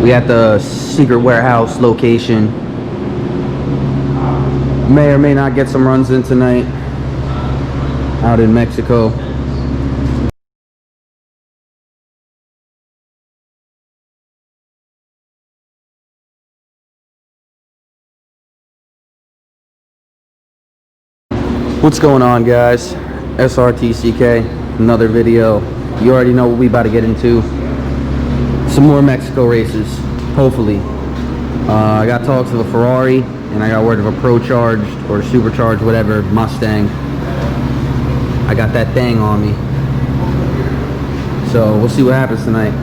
We at the secret warehouse location. May or may not get some runs in tonight out in Mexico. What's going on, guys? SRTCK, another video. You already know what we about to get into. Some more Mexico races, hopefully. I got talks of a Ferrari, and I got word of a Procharged or Supercharged, whatever, Mustang. I got that thing on me. So we'll see what happens tonight.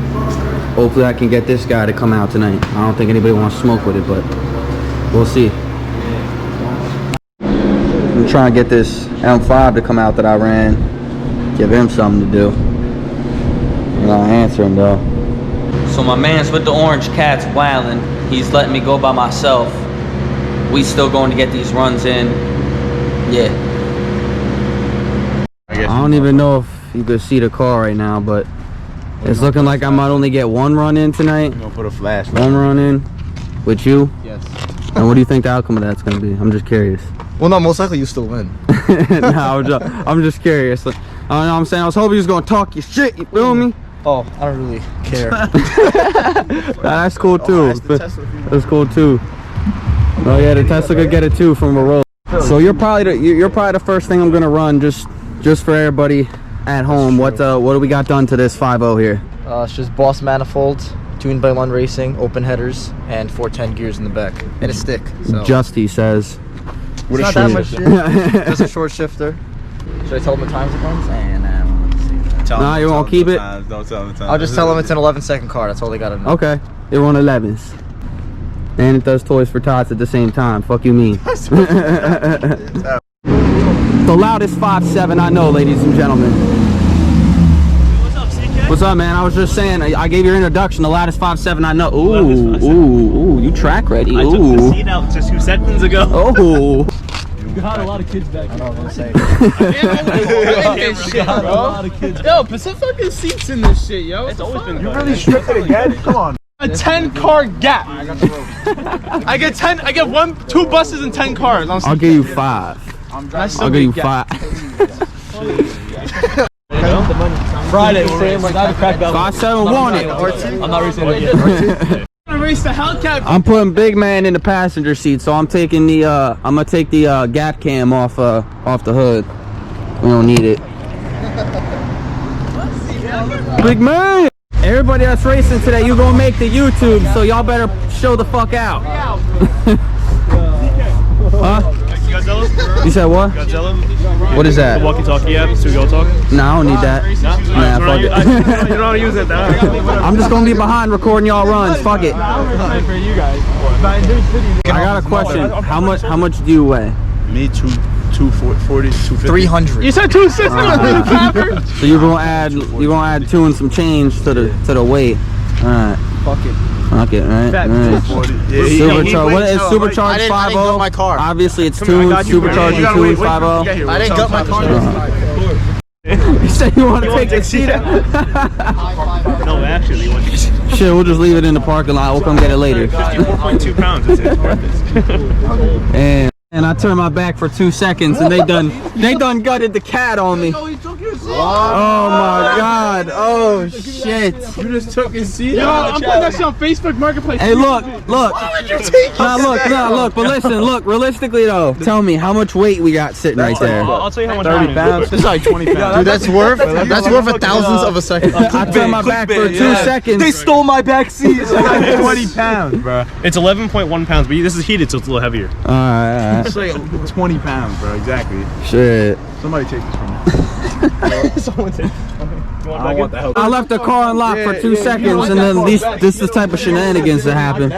Hopefully I can get this guy to come out tonight. I don't think anybody wants to smoke with it, but we'll see. I'm trying to get this M5 to come out that I ran. Give him something to do. I'm not answering though. So my man's with the orange cats wildin'. He's letting me go by myself. We still going to get these runs in. Yeah. I don't even know if you could see the car right now, but it's looking like I might only get one run in tonight. I'm gonna put a flash. One run in with you. Yes. And what do you think the outcome of that's gonna be? I'm just curious. Well, no, most likely you still win. No, I'm just curious. You know what I'm saying? I was hoping you was gonna talk your shit. You feel me? Oh, I don't really care. That's cool too. That's cool too. Oh yeah, the Tesla could get it too from a roll. So you're probably the first thing I'm gonna run just for everybody at home. What do we got done to this 5.0 here? It's just Boss manifold, tuned by Lund Racing, open headers, and 410 gears in the back, and a stick. So. Just he says. It's not that much. Just a short shifter. Should I tell them the times it runs? No, you won't keep it? Don't tell them the times. I'll just tell them it's an 11-second car. That's all they gotta know. Okay. It run 11s. And it does toys for tots at the same time. Fuck you mean. The loudest 5.7 I know, ladies and gentlemen. What's up, CK? What's up, man? I was just saying, I gave your introduction, the loudest 5.7 I know. Ooh, you track ready. I took the seat out just 2 seconds ago. Oh. You got a lot of kids back here. I don't know what to say. Yo, put some fucking seats in this shit, yo. It's always been You really stripped it again? Come on. A 10-car gap. I get 2 buses and 10 cars. I'll give you 5. I'll give you 5. Friday, same like I crack up. 5.7 won it. I'm not racing it yet. I'm gonna race the hellcat. I'm putting big man in the passenger seat, so I'm taking the I'm gonna take the gap cam off the hood. We don't need it. Big man. Everybody that's racing today, you gonna make the YouTube, so y'all better show the fuck out. Huh? Godzilla? You said what? Godzilla? What is that? Walkie-talkie app, so go talk. Nah, I don't need that. Nah, fuck You don't know how to use it, though. I'm just gonna be behind recording y'all runs. Fuck it. For you guys. I got a question. How much do you weigh? Me, 240, 250. 300. You said 260. So you're gonna add 2 and some change to the weight. All right. Fuck it. Fuck it, right? Fat Right. Supercharged. What is supercharged 5.0? I didn't gut my car. Obviously, it's tuned. Supercharged and tuned 5.0. I didn't gut my car. You said you want to take the seat out? No, actually, what you said. Shit, we'll just leave it in the parking lot. We'll come get it later. 54.2 pounds. It's worth it. And I turned my back for 2 seconds, and they done gutted the cat on me. Oh my god! Oh shit! You just took his seat. Yo, I'm putting that shit on Facebook Marketplace. Hey, look! Why would you take look! But listen, look. Realistically, though, tell me how much weight we got sitting right there. I'll tell you how much 30 pounds. This is like 20 pounds. Dude, that's worth a thousandth of a second. I turned my back for 2 seconds. They stole my back seat. 20 pounds, bro. It's 11.1 pounds, but this is heated, so it's a little heavier. All right. It's like 20 pounds, bro. Exactly. Shit. Somebody take this from me. Someone take it. You want I don't want the hell. I left the car unlocked for 2 seconds, and then this is the type of shenanigans that happen.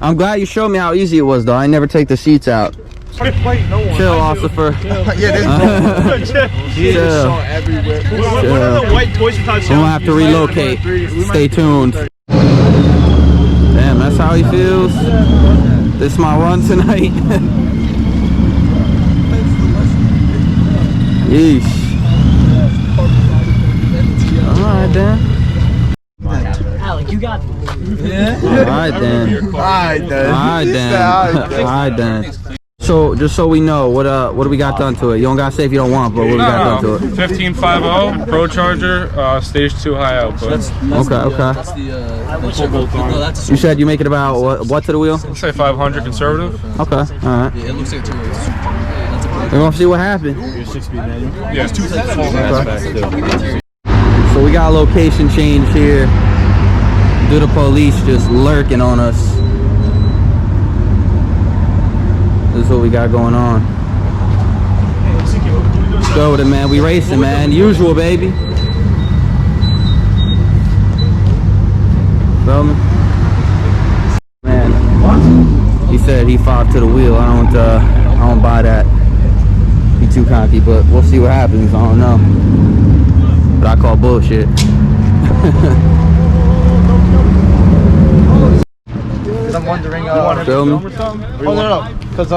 I'm glad you showed me how easy it was, though. I never take the seats out. Chill, officer. Chill. everywhere. What are the white toys you touched? I'm gonna have to relocate. Stay tuned. Damn, that's how he feels. This is my run tonight. Yeesh. Alright then. You got Alright then. Alright then. Alright then. Alright then. So just so we know, what do we got done to it? You don't gotta say if you don't want, but what we got done to it? 1550 Procharger, stage 2 high output. Okay. You said you make it about what to the wheel? Let's say 500 conservative. Okay. All right. Yeah, it looks like we're gonna see what happens. Yeah. So we got a location change here. Due to police just lurking on us. This is what we got going on. Let's go with it, man. We racing, man. Usual, baby. Feel me? Man, he said he 5 to the wheel. I don't buy that. He too cocky, but we'll see what happens. I don't know. But I call bullshit. I'm wondering. Feel me? Oh no, because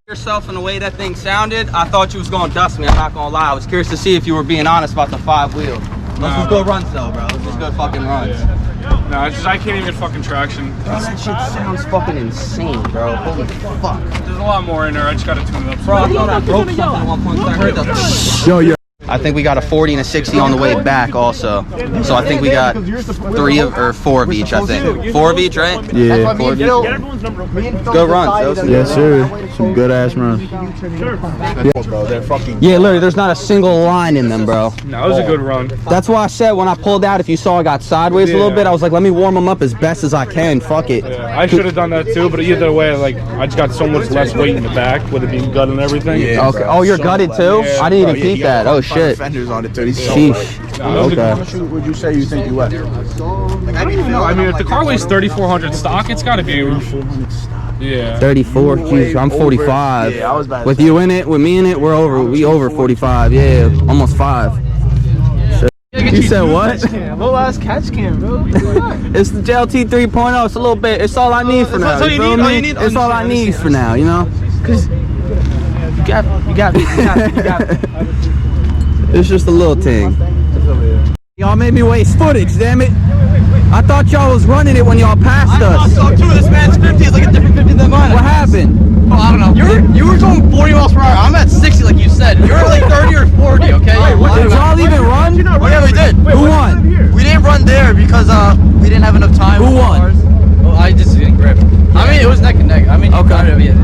yourself in the way that thing sounded, I thought you was gonna dust me. I'm not gonna lie. I was curious to see if you were being honest about the 5 wheel. Let's just go runs though, bro. Let's just go fucking runs. No, it's just I can't even get fucking traction. Bro, that shit sounds fucking insane, bro. Holy fuck. There's a lot more in there. I just gotta tune it up. Bro, I thought I broke something at one point 'cause I heard that. Yo. I think we got a 40 and a 60 on the way back also. So I think we got 4 of each, I think. 4 of each, right? Yeah. 4 of each. Go runs, though. Yes, sir. Some good ass runs. bro, they're fucking. Yeah, literally, there's not a single line in them, bro. No, it was a good run. That's why I said when I pulled out, if you saw I got sideways a little bit, I was like, let me warm them up as best as I can. Fuck it. Yeah, I should have done that too, but either way, like I just got so much less weight in the back with it being gut and everything. Yeah, okay. Oh, you're gutted too? Yeah, I didn't even peep that. Oh shit. Fenders on it too. Sheesh. Okay. Would you say you think you left? I mean, if the car weighs 3,400 stock, it's got to be. Yeah. 34. Jeez, I'm 45. Yeah, I was about to with say. you in it, with me in it, we over 45. Yeah, almost 5. You said what? Little ass catch cam, bro. It's the JLT 3.0. It's a little bit. It's all I need for now. all you feel need? me? All you need? It's all I need for now. You know. Cause you got me. It's just a little thing. Y'all made me waste footage, damn it. I thought y'all was running it when y'all passed us. I thought so too. This man's 50 is like a different 50 than mine. What happened? Oh, I don't know. You were going 40 miles per hour. I'm at 60 like you said. You're at like 30 or 40, okay? Did y'all even run? Oh, yeah, we did. Who won? We didn't run there because we didn't have enough time. Who won? Well, I just didn't grip. I was neck and neck. I mean, Okay. got it, yeah.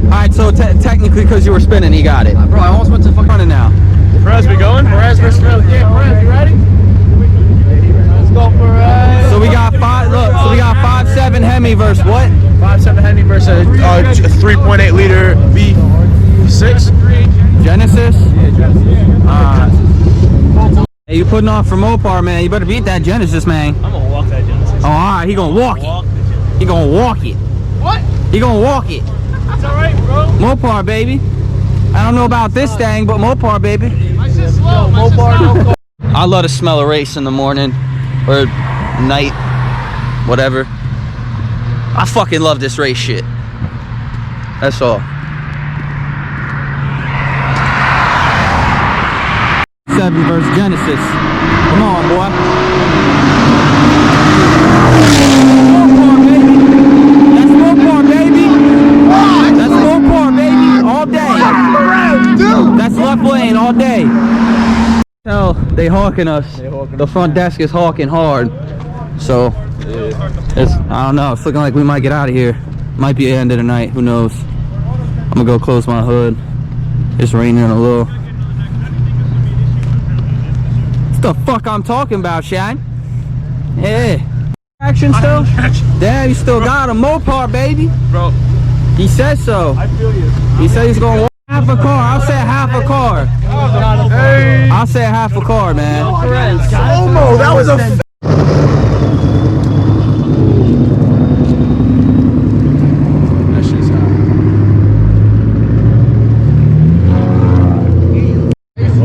Alright, so technically because you were spinning, he got it. Bro, I almost went to fucking Running now. Perez, we going? Perez versus Perez. Yeah, Perez, you ready? Let's go, Perez. So we got 5.7 Hemi versus what? 5.7 Henry versus 3.8 liter V6. Genesis? Hey, you putting on for Mopar, man. You better beat that Genesis, man. I'm gonna walk that Genesis. Oh, alright, he gonna walk it. He gonna walk it. What? He gonna walk it. It's alright, bro. Mopar, baby. I don't know about this thing, but Mopar, baby. My shit's slow. My shit's slow. I love to smell a race in the morning or night, whatever. I fucking love this race shit. That's all. 7 versus Genesis. Come on, boy. Mopar, baby. That's Mopar, baby. All day. That's left lane all day. Hell, they hawking us. The front desk is hawking hard. So, it's, I don't know. It's looking like we might get out of here. Might be the end of the night. Who knows? I'm gonna go close my hood. It's raining a little. What the fuck I'm talking about, Shad? Yeah. Action still? Damn, you still got a Mopar, baby. Bro. He said so. I feel you. He said he's gonna walk half a car. I'll say half a car. I'll say half a car, man. Slow-mo, that was a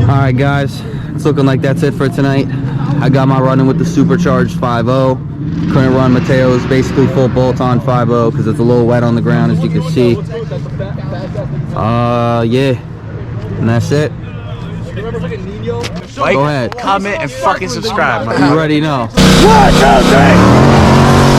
Alright guys, it's looking like that's it for tonight. I got my running with the supercharged 5.0. Couldn't run Mateo's basically full bolt-on 5.0 because it's a little wet on the ground, as you can see. Yeah, and that's it. like, Go ahead. comment, and fucking subscribe. You already know. 1, 2, 3.